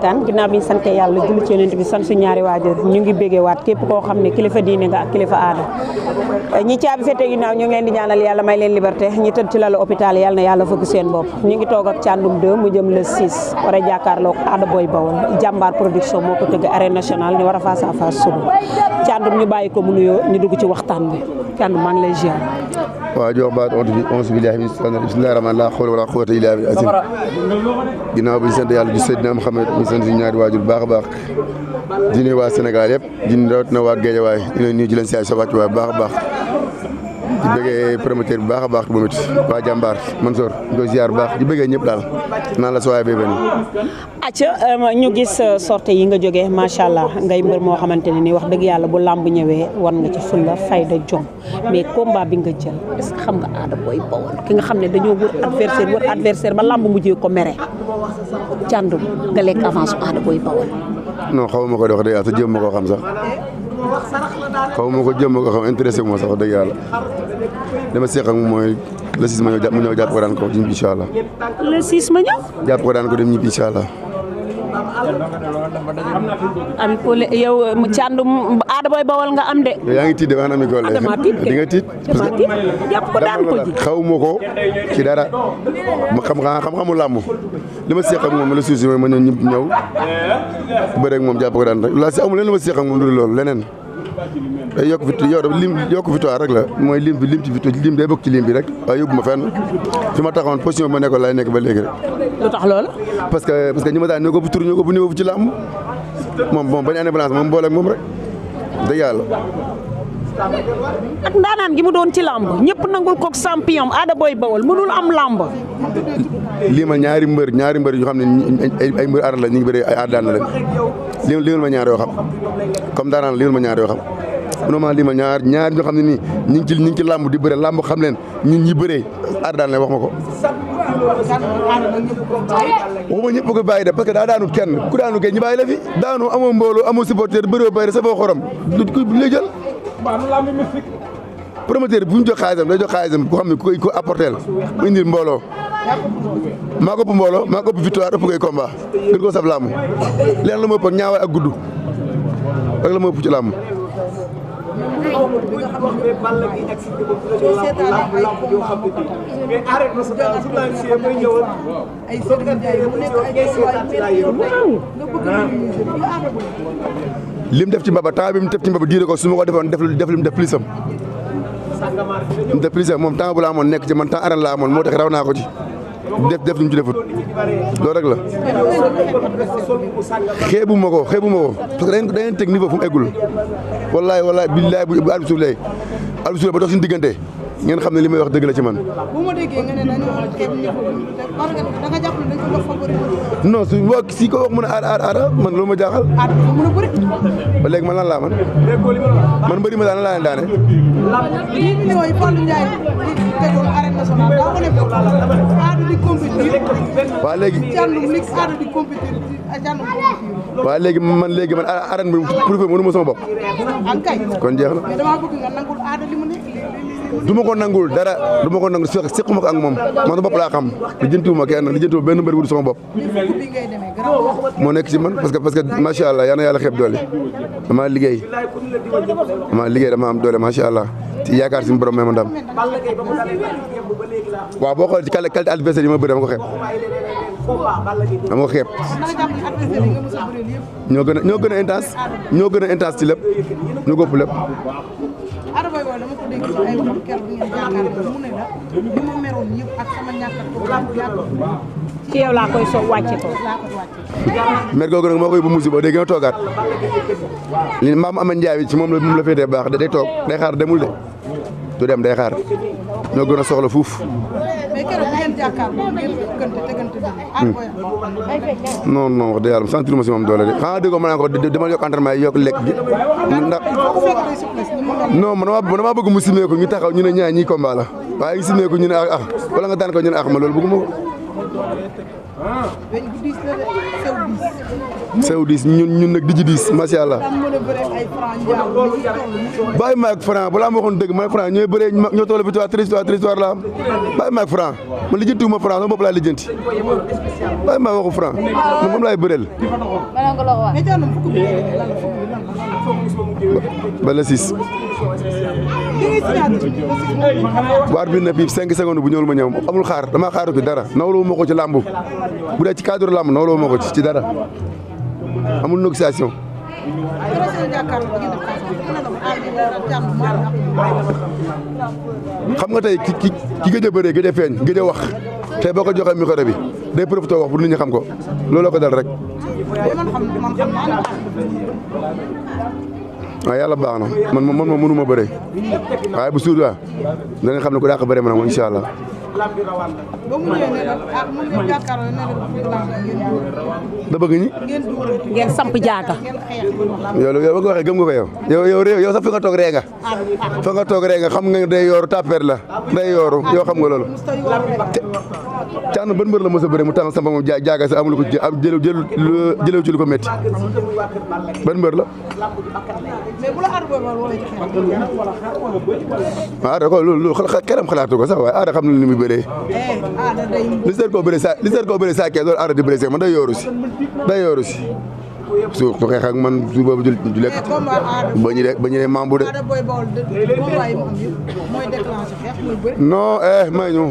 seetaan ginnaaw bi ñu sante yàlla julli ci yonent bi sant su ñaari waajur ñu ngi béggee waat képp koo xam ne kilifa diine nga ak kilifa aada ñi caabi fete ginnaaw ñu ngi leen di ñaanal yàlla may leen liberté ñi tëdd ci lalu hôpital yàlla na yàlla fëgg seen bopp ñu ngi toog ak Thiandoum 2 mu jëm le 6 war a jàkkaarloog Ada Boy Baol jàmbaar production moo ko tëgg arène nationale ñu war a face à face suba Thiandoum ñu bàyyi ko mu nuyoo ñu dugg ci waxtaan bi Thiandoum maa ngi lay ziar. waaw jox baat onze billahi min shaytaani rajiim bismillahi rahmaani laa hawla wala quwwata illaa billahi azim ginnaaw bi ñu sant yàlla di Seydina Muhammad ñu sant suñu ñaari waajur baax a baax di nuyu waa Sénégal yëpp di nuyu rawatina waa Guédiawaye di leen nuyu di leen siyaay sa wàccuwaay baax a baax di bëggee promoteur bi baax a baax moom it waa jàmbaar Mansour ñu koy ziar bu baax di bëggee ñëpp daal naan la soowaay bébé ni acca ñu gis sorte yi nga jógee macha allah ngay mbër moo xamante ne ni wax dëgg yàlla bu làmb ñëwee war nga ci fulla fayda jom mais combat bi nga jël est-ce que xam nga Ada Boy Baol ki nga xam ne dañoo wër adversaire ba làmb mujjee ko mere Thiandoum nga lekk avance Ada Boy Baol. non xaw ma ko wax dëgg yàlla te jëm ma koo xam sax xaw ma ko jëm ma ko xam intéressé wu ma sax wax dëgg yàlla dama seeq ak moom mooy le 6 ma ñëw jàpp ko daan ko incha allah. le 6 ma ñëw. jàpp ko daan ko dem ñibbi incha allah. Ami Collé yow Thiandoum Ada Boy Baol nga am de. yow yaa ngi tiit de wax na Ami Collé di nga tiit. jàpp ko daan ko ji xaw ma ko ci dara ma xam-xamu làmb li ma seeq ak moom la suusi ma ñëw bëre ak moom jàpp ko daan rek la si amul leen li ma seeq ak moom du loolu leneen. day yokk victoire rek la mooy lim ci victoire lim day bokk ci lim bi rek waaye yóbbu ma fenn fi ma taxawoon position bi ma nekkoon laay nekk ba léegi rek. lu tax loolu. parce que ñi ma daan ñoo ko bu tur ñoo ko bu niveau ci làmb moom bañ a balance moom boole ak moom rek dëgg yàlla. ak ndaanaan gi mu doon ci làmb ñëpp nangul koog champion Ada Boy Baol mënul am làmb. lii ma ñaari mbër yoo xam ne ay mbër aada la ñu ngi bëri ay aada daan na leen lii ma ñaar yoo xam comme daanaan lii ma ñaar yoo xam normalement lii ma ñaar ñoo xam ne nii ñu ngi ci làmb di bëre làmb xam leen ñun ñi bëree aada daan leen wax ma ko. waxuma ñëpp ko bàyyi de parce que daa daanut kenn ku daanu kay ñu bàyyi la fi daanu amoo mbooloo amoo supporter bëree bëri sa foo xorom du lay jël. promoteur bu ñu jox xaalisam day jox xaalisam ku xam ne ku ko apporteel mu indil mbooloo maa ko ëpp mbooloo maa ko ëpp victoire ëpp koy combat gën koo saf làmb leen la ma ëpp ak ñaawaay ak gudd rek la ma ëpp ci làmb. lim def ci mbaba temps bi mu def ci mbaba diire ko su ma ko defoon def lim def plisam moom temps bu la amoon nekk ci man temps arène la amoon moo tax raw naa ko ci def li mu ci defut loolu rek la. xeebu ma ko parce que da ngeen teg niveau fu mu eggul wallaay billaay bu arbitre suuf lay ba dox suñu diggante ngeen xam ne li may wax dëgg la ci man. bu ma déggee nga ne dañoo xeeb niveau parce que da nga jàpp ne dañ ko jox favori. non si ko wax mu ne aada man loolu ma jaaxal. aada dafa mën a bëri. ba léegi man lan laa man bëri ma daan laa leen daane. 10 millions yi Fallou Ndiaye di tegoon arène nationale daa wane ko aada di compétir. waa léegi Thiandoum li aada di compétir Thiandoum compétir. waa léegi man arène bi prouvé mënu ma sama bopp. kay kon jeex na. mais damaa bëgg nga nangul aada li mu ne. du ma ko nangul dara du ma ko nangul sequma ko ak moom man bopp laa xam lijjantiwuma kenn lijjantiwuma benn mbër bu du sama bopp. moo nekk ci man parce que macha allah yal na yàlla xeeb doole dama liggéey dama am doole macha allah ci yaakaar si borom may ma ndam. waaw boo xoolee ci qualité adversaire yi ma bëri dama ko xeeb. ñoo gën a intense ci lépp ñoo góob lépp. Ada Boy Baol dama ko dégg ci ay waxam keroog ngeen jàkkaarloo mu ne la li ma meroon yëpp ak sama ñàkk ci yow laa koy soog wàcce ko. mer googu nag moo koy bu musiba day gën a toogaat li maam Ama Ndiaye bi ci moom la féetee baax day toog day xaar demul de du dem day xaar ñoo gën a soxla fuuf. mais keroog bu ngeen jàkkaarloo ngeen tegante non wax dëgg yàlla sentir ma si moom doole de xanaa dégg ma naan ko dama yokk entraînement yi yokk lekk gi ndax non man damaa bëgg mu simee ko ñu taxaw ñu ne ñaar ñii combat la waaye ñu simee ko ñu ne wala nga daan ko ñu ne ma loolu bëgguma ko. sew diis ñun nag di ci diis macha allah. bàyyi ma ak Franc balaa ma waxoon dëgg man ak Franc ñooy bëree ñoo toll victoire 3 victoire la am bàyyi ma ak Franc man lijjantiwuma Franc sama bopp laa lijjanti bàyyi ma waxu Franc man moom laay bëreel. ba le 6. bu arbitre bi ne bii 5 secondes bu ñëwul ma ñëw amul xaar dama xaaru ci dara nawloo ma ko ci làmb bu dee ci cadre làmb nawloo ma ko ci dara amul négociation. xam nga tey ki gëj a bëree gëj a feeñ gëj a wax tey boo ko joxee micro bi day profité wax pour nit ñi xam ko looloo ko dal rek. waaw yàlla baax na man moom mënu ma bëree waaye bu suur da nga xam ne ku dàq bëree ma nag incha allah. da bëgg ñi. ngeen samp jaaga. yow ba nga waxee gëm nga ko yow sax fi nga toog ree nga. fa nga toog ree nga xam nga day yooru tapper la day yooru yow xam nga loolu. Caanu ban mbër la mos a bëre mu tax samp moom jaaga sa amul ko jëlew ci lu ko métti ban mbër la. Ada ko loolu keram xalaatu ko sax waaye Ada xam na ni muy bëree. li seet koo bëree saa kee loolu Ada di bëree sax man day yooru si su xeex ak man su boobu du lekk ba ñu ne mambu de. non may ñu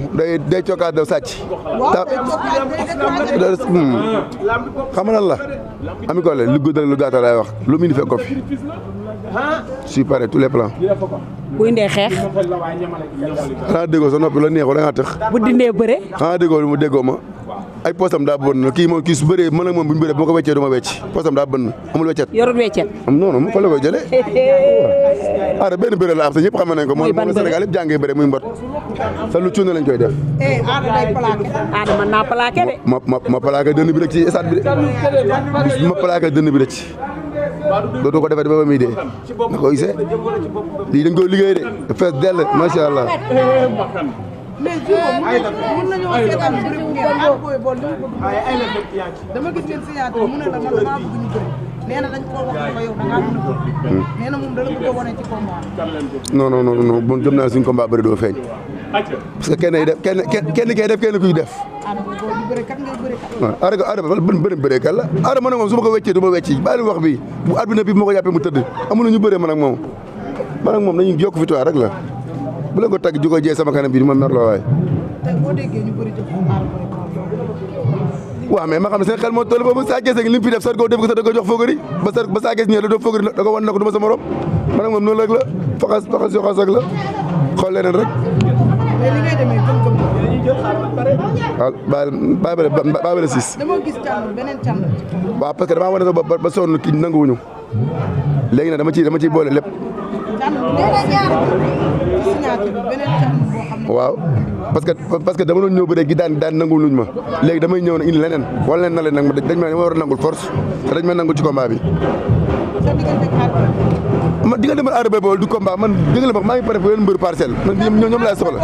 day cokkaat daw sàcc. xam nga lan la ami ko le lu gudd lu gàttal laay wax lu mu indi fekk ko fi. je suis prêt tous les plans. bu indee xeex. xanaa déggoo sa noppi la neexoo da ngaa tëx. bu dindee bëre. xanaa déggoo mu déggoo ma ay posam daa bënn kii su bëree man ak moom bu ñu bëree bu ma ko weccee du ma wecc posam daa bënn amul weccet. yorul weccet. non non fa la koy jëlee. Ada benn bëre la am te ñëpp xam nañ ko. mooy ban bëre Sénégal yëpp jàngee bëre muy mbot. te lu cuune lañ koy def. Ada mën naa plaqué de. ma plaqué dënn bi rek ci stade bi de ma plaqué dënn bi rek dootoo ko defee ba muy dee na ko gisee lii dañ koy liggéey de fees dell macha allah. mais mën nañoo seetaan bëri bu ngeen ak booy bool li mu bëgg dama gis seen signature mu ne la man damaa bëgg ñu bëri nee na dañ koo wax ko yow da ngaa mën a bëri nee na moom da la bëgg a wane ci combat. non bon gëm naa suñ combat bëri doo feeñ parce que kenn kay def kenn kuy def. waaw Ada ban bëree kan la Ada man ak moom su ma ko weccee du ma wecci bàyyi wax bi bu àdduna bi bu ma ko jàppee mu tëdd amul ñu bëree man ak moom dañuy yokk victoire rek la. bu la ko tagg ju ko jee sama kanam bi du ma merloo waay. tey boo déggee ñu bëri waaw mais ma xam ne seen xel moo toll boobu Sa Thiès ak li mu fi def Zarko def ko sax da ko jox Fogari ba Sa Thiès ñëwee da doon Fogari da ko wan na ko du ma sa morom man ak moom noonu rek la faxas yoxas ak la xool leneen rek. mais li ngay demee gëm-gëm waaw bàyyi ba la 6. dama gis càmm beneen càmm. waaw parce que damaa wane sa bopp ba sonn kii nanguwuñu léegi nag dama ciy boole lépp. waaw parce que dama doon ñëw ba léegi daan nangul luñ ma léegi damay ñëw na indi leneen wala leen na leen nag dañ ma war a nangul force te dañ ma nangul ci combat bi. man diggante man Ada Boy Baol du combat man dëgg la maa ngi pare fu leen mbër parcelle man ñoom laay soxla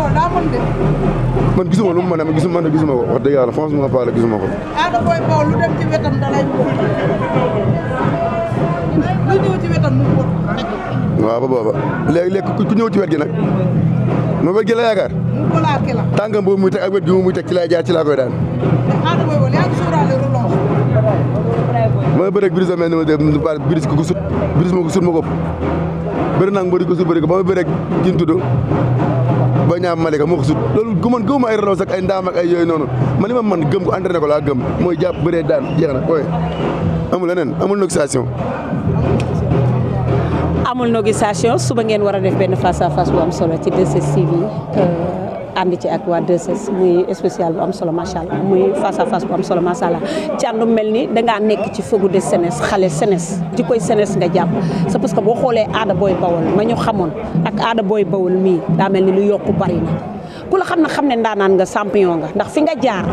man gisuma lu mu mën a gisuma ko wax dëgg yàlla franchement parler gisuma ko. Ada Boy Baol lu dem ci wetam da lay lu ñëw ci wetam mu waaw ba booba léegi ku ñëw ci wet gi nag ma wet gi la yaakaar. mu plaqué la. tànkam boobu muy teg ak wet gi muy teg ci laay jaar ci laa koy daan. Ada Boy Baol yaa ngi sóoraale relance. ma bëreeg Brise mel ni ma def Brise ko sut Brise ma ko sut ma ko bëri naa mbëri ko sut bëri ko ba ma bëreeg ki ñu tudd ba ñaam Malika moo ko sut loolu gëmuma ay relance ak ay ndaam ak ay yooyu noonu man li ma man gëm ko entraîné ko laa gëm mooy jàpp bëree daan jeex na ooy amul leneen amul négociation. amul négociation suba ngeen war a def benn face à face bu am solo ci 2STV ànd ci ak waa 2S muy spécial bu am solo macha allah muy face à face bu am solo macha allah Thiandoum mel ni dangaa nekk ci fëggu de senes xale senes di koy senes nga jàpp c'est parce que boo xoolee Ada Boy Baol ma ñu xamoon ak Ada Boy Baol mii daa mel ni lu yokku bari na ku la xam ne ndaanaan nga champion nga ndax fi nga jaar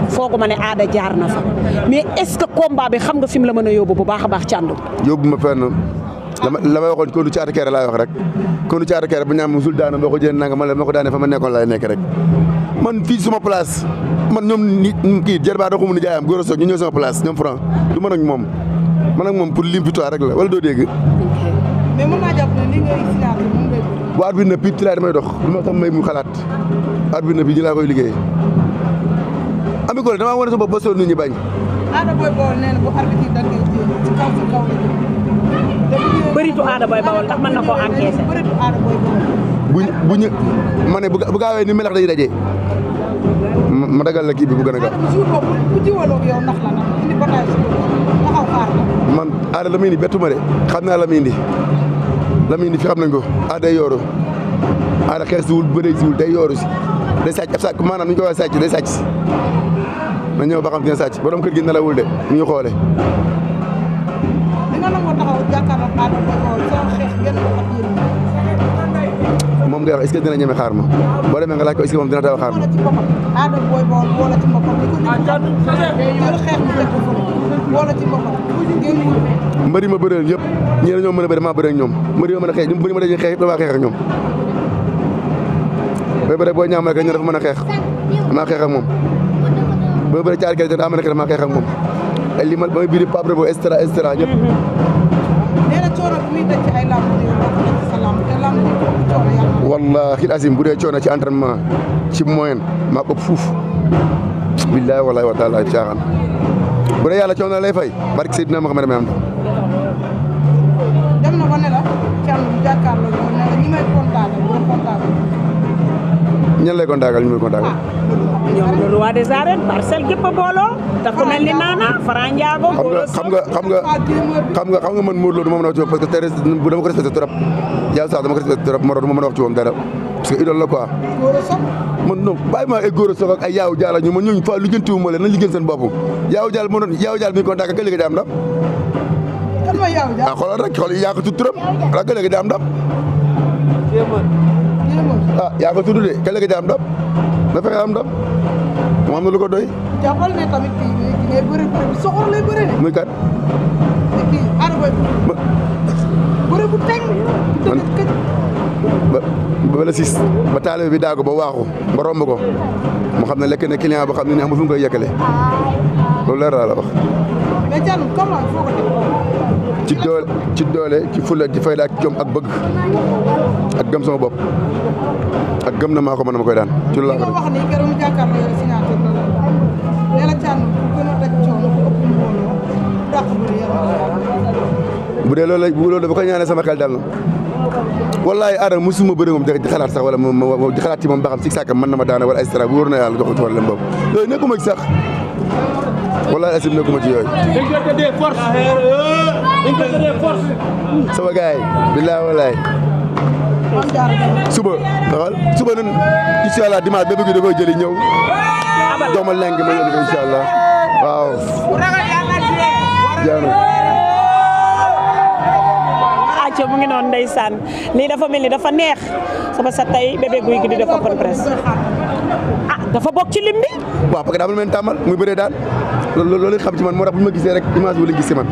foogu ma ne Ada jaar na fa mais est-ce que combat bi xam nga fi mu la mën a yóbbu bu baax a baax Thiandoum. yóbbu ma fenn. la may waxoon kondu caatu kere laay wax rek kondu caatu kere bu ñaam musul daana boo ko jëlee nanga man la ma ko daane fa ma nekkoon laay nekk rek man fii suma place man ñoom kii jër baa da ko mun a jaayam góor a soog ñu ñëw sama place ñoom franc du mën ak moom man ak moom pour lim victoire rek la wala doo dégg. mais mën naa jàpp ne li ngay signaler moom ngay bëri. bu arbitre na pit ci laay damay dox lu ma tax may mu xalaat arbitre na pit ñi laa koy liggéey Ami Collé damaa wane sama bopp ba sonn nit ñi bañ. Ada Boy Baol nee na bu arbitre yi dangay jéem ci kaw la jëm. bëritu Ada Boy Baol ndax mën na koo encaissé. bëritu Ada Boy Baol. bu ñu ma ne bu gaawee ni melax dañuy daje ma dagal la kii bi bu gën a gaaw. Ada jour boobu bu jiwaloo yow ndax la nag indi bataille si taxaw xaar la. man Ada la muy indi bettu ma de xam naa la muy indi fi xam nañ ko Ada day yooru Ada xeex siwul bëree siwul day yooru si day sàcc ab sàcc maanaam ni ñu ko waxee sàcc day sàcc si na ñëw ba xam dina sàcc borom kër gi nelawul de ñu xoole di nga nangoo taxaw jàkkaarloo Ada Boy Baol soo xeex genn ko ak yéen. moom ngay wax est-ce que dina ñeme xaar ma boo demee nga laaj ko est-ce que moom dina taw xaar ma. wala ci boppam Ada Boy Baol wala ci boppam di ko jël xeex mu teg ko wala ci boppam génn. mbëri ma bëreel yëpp ñii dañoo mën a bëri maa bëri ak ñoom mbëri ma mën a xeex ñoom mbëri ma dañuy xeex yëpp damaa xeex ak ñoom booy bëri boo ñaam rek ñu dafa mën a xeex damaa xeex ak moom booy bëri caar gerte daa mën a xeex damaa xeex ak moom ay li ma ba muy biir Pape Rebo et cetera ñëpp. nee na coono bi muy daj ci ay lamb yi bokk na ci sa lamb te lamb yi coono yàlla. wallaahi Azim bu dee coono ci entraînement ci moyen maa ko fuuf billaahi wallaahi wa taala caaxaan bu dee yàlla coono lay fay barke Seydina Muhammad am dem na ba ne la kenn du jàkkaarloo yow ne la ñi may contacté doo contacté. ñan lay kontaagal ñu may kontaagal. ñoom le roi des arènes parcelle gépp a booloo. te ku mel ni Nana Franc Ndiago. xam nga man Modou Lo du ma mën a wax ci moom parce que tey dama ko respecté trop yàlla sax dama ko respecté trop moo tax du ma mën a wax ci moom dara parce que idole la quoi. man non bàyyi maa ay góor a soog ak ay yaaw jaala ñu ma ñooñu fa lu jëntiwu ma leen nañ liggéey seen bopp yaaw jaal moo doon yaaw jaal mi ko daaka léegi daa am ndam. kan mooy yaaw jaal xoolal rek xool yaa ko tudd turam raga léegi daa am ndam. yaa ko tudd de ka léegi daa am ndam na fexe am ndam mu am na lu ko doy. jàppal ne tamit kii ngay bëri bu soxor lay bëri de. muy kat. te kii Ada Boy bëri bu teg. ba la sis ba taalibe bi daago ba waaxu ba romb ko mu xam ne lekk na client boo xam ne amul fu mu koy yekkale loolu leer la wax. mais Thiandoum comment foo ko teg. ci doole ci fulla ci fayda ak jom ak bëgg ak gëm sama bopp ak gëm na maa ko mën na ma koy daan ci loolu laa ko def. wax ni keroog mu jàkkaarloo yow signature la nee na Thiandoum ku gën a daj coono ku ëpp mbooloo dàq bëri bu dee loolu dafa koy ñaanee sama xel dal na wallahi Ada musuma bëri moom di xalaat sax wala di xalaat ci moom ba xam si sàkkam mën na ma daana wala et cetera bu wóor na yàlla jox ko ci wàllum boobu yooyu nekkuma ci sax wallahi asim nekkuma ci yooyu. sama gars yi billahi wallahi suba nan incha allah dimanche bépp gi da koy jëli ñëw jox ma leng ma yónni ko incha allah waaw. acca mu ngi noonu ndeysaan lii dafa mel ni dafa neex sama sa tey Bébé Gouy Gui di def open press dafa bokk ci lim bi. waaw parce que daa ma leen tàmmal muy bëree daal loolu xam ci man moo tax bu ñu ma gisee rek image bi la gis si man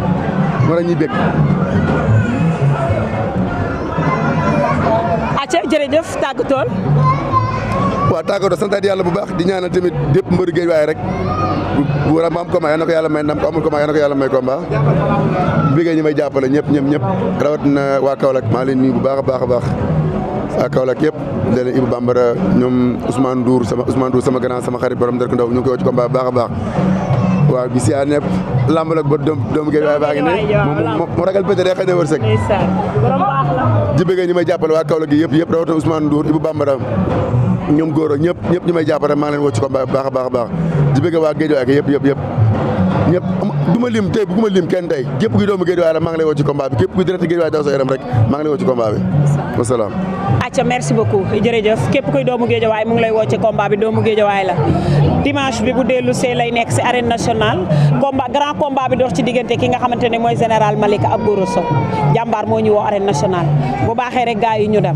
moo tax ñuy bég. acca jërëjëf tàggatoon. waaw tàggatoo santaat yàlla bu baax di ñaanal tamit dépp mbëru géej waaye rek bu war a am combat yal na ko yàlla may ndam ko amul combat yal na ko yàlla may combat bigéey ñi may jàppale ñëpp rawatina waa Kaolack maa leen nuyu bu baax a baax a baax waa Kaolack yëpp leen Ibou Bambara ñoom Ousmane Ndour sama grand sama xarit borom Ndar Ndaw ñu ngi koy woo ci combat bu baax a baax waaw gis yaa nepp lamb la ba doomu géej waaye baa ngi ne moo ragal pété day xëy na wërsëg di bigéey ñi may jàppale waa Kaolack gi yëpp rawatina Ousmane Ndour Ibou Bambara ñoom góor ak ñëpp ñi may jàppale maa ngi leen woo ci combat bu baax a baax a baax di bëgg waa géej waaye yëpp du ma lim tey bëgguma lim kenn tey képp kuy doomu géej waaye la maa ngi lay woo ci combat bi képp kuy direct géej waaye daw sa yaram rek maa ngi lay woo ci combat bi wasalaam. acca merci beaucoup jërëjëf képp kuy doomu géej waaye mu ngi lay woo ci combat bi doomu géej waaye la dimanche bi bu dellu see lay nekk si arène nationale grand combat bi dox ci diggante ki nga xamante ne mooy général Malika ak Gora Sock jàmbaar moo ñu woo arène nationale bu baaxee rek gars yi ñu dem